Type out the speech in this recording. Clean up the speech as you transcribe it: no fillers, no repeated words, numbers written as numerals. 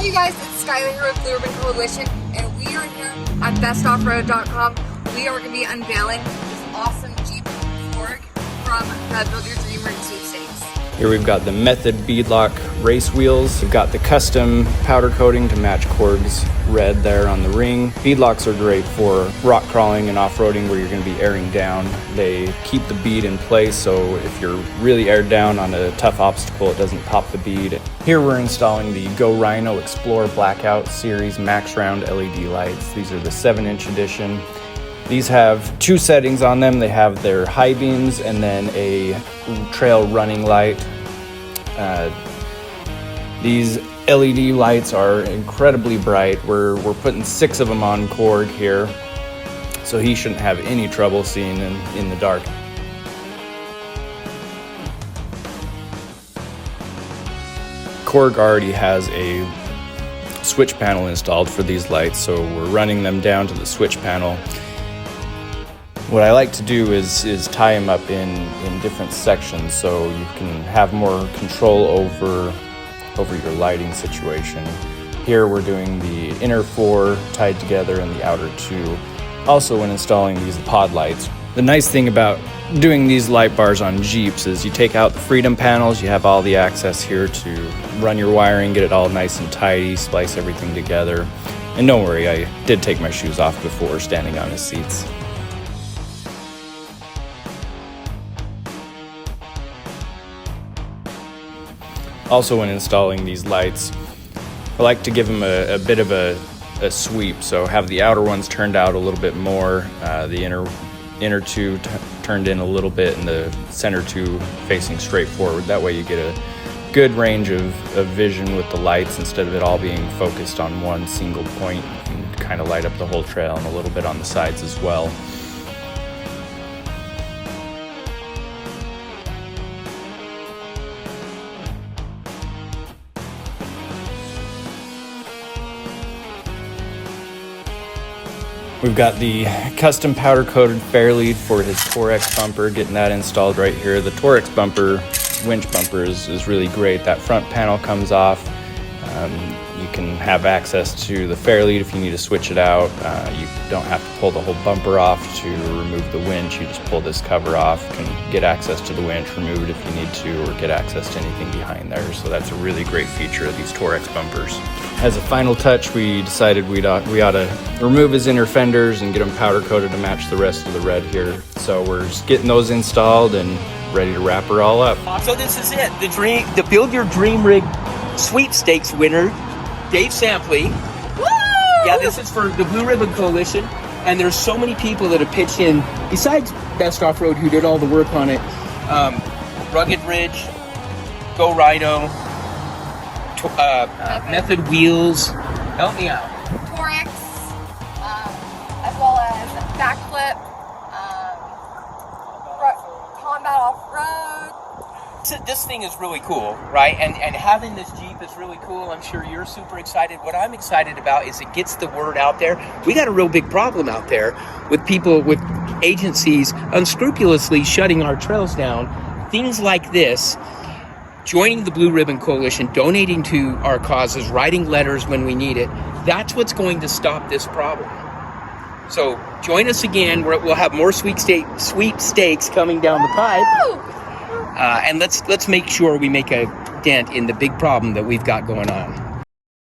you guys? It's Skylar here with Blue Ribbon Coalition, and we are here at Bestoff-road.com. We are going to be unveiling this awesome Jeep Korg from the Build Your Dream Rig sweepstakes. Here we've got the Method beadlock race wheels. We've got the custom powder coating to match Korg's red there on the ring. Beadlocks are great for rock crawling and off-roading where you're going to be airing down. They keep the bead in place, so if you're really aired down on a tough obstacle, it doesn't pop the bead. Here we're installing the Go Rhino Explore Blackout Series Max Round LED lights. These are the 7-inch edition. These have two settings on them. They have their high beams and then a trail running light. These LED lights are incredibly bright. We're putting 6 of them on Korg here, so he shouldn't have any trouble seeing in the dark. Korg already has a switch panel installed for these lights, so we're running them down to the switch panel. What I like to do is tie them up in different sections so you can have more control over your lighting situation. Here we're doing the inner 4 tied together and the outer 2. Also, when installing these pod lights, the nice thing about doing these light bars on Jeeps is you take out the freedom panels, you have all the access here to run your wiring, get it all nice and tidy, splice everything together. And don't worry, I did take my shoes off before standing on the seats. Also, when installing these lights, I like to give them a bit of a sweep, so have the outer ones turned out a little bit more, the inner 2 turned in a little bit, and the center 2 facing straight forward. That way you get a good range of vision with the lights instead of it all being focused on one single point. You can kind of light up the whole trail and a little bit on the sides as well. We've got the custom powder coated fairlead for his Torex bumper, getting that installed right here. The Torex bumper, winch bumper is really great. That front panel comes off. You can have access to the fairlead if you need to switch it out. You don't have to pull the whole bumper off to remove the winch. You just pull this cover off, you can get access to the winch, remove it if you need to, or get access to anything behind there. So that's a really great feature of these Torex bumpers. As a final touch, we decided we ought to remove his inner fenders and get them powder coated to match the rest of the red here. So we're just getting those installed and ready to wrap her all up. So this is it, the Build Your Dream Rig sweepstakes winner, Dave Sampley. Woo! Yeah, this is for the Blue Ribbon Coalition, and there's so many people that have pitched in, besides Bestoff-road, who did all the work on it. Rugged Ridge, Go Rhino, Method Wheels. Help me out. Torex, as well as Backflip, Combat Off-Road. This thing is really cool, right? And having this Jeep is really cool. I'm sure you're super excited. What I'm excited about is it gets the word out there. We got a real big problem out there with people, with agencies unscrupulously shutting our trails down. Things like this, joining the Blue Ribbon Coalition, donating to our causes, writing letters when we need it. That's what's going to stop this problem. So join us again. We'll have more sweepstakes coming down the pipe. And let's make sure we make a dent in the big problem that we've got going on.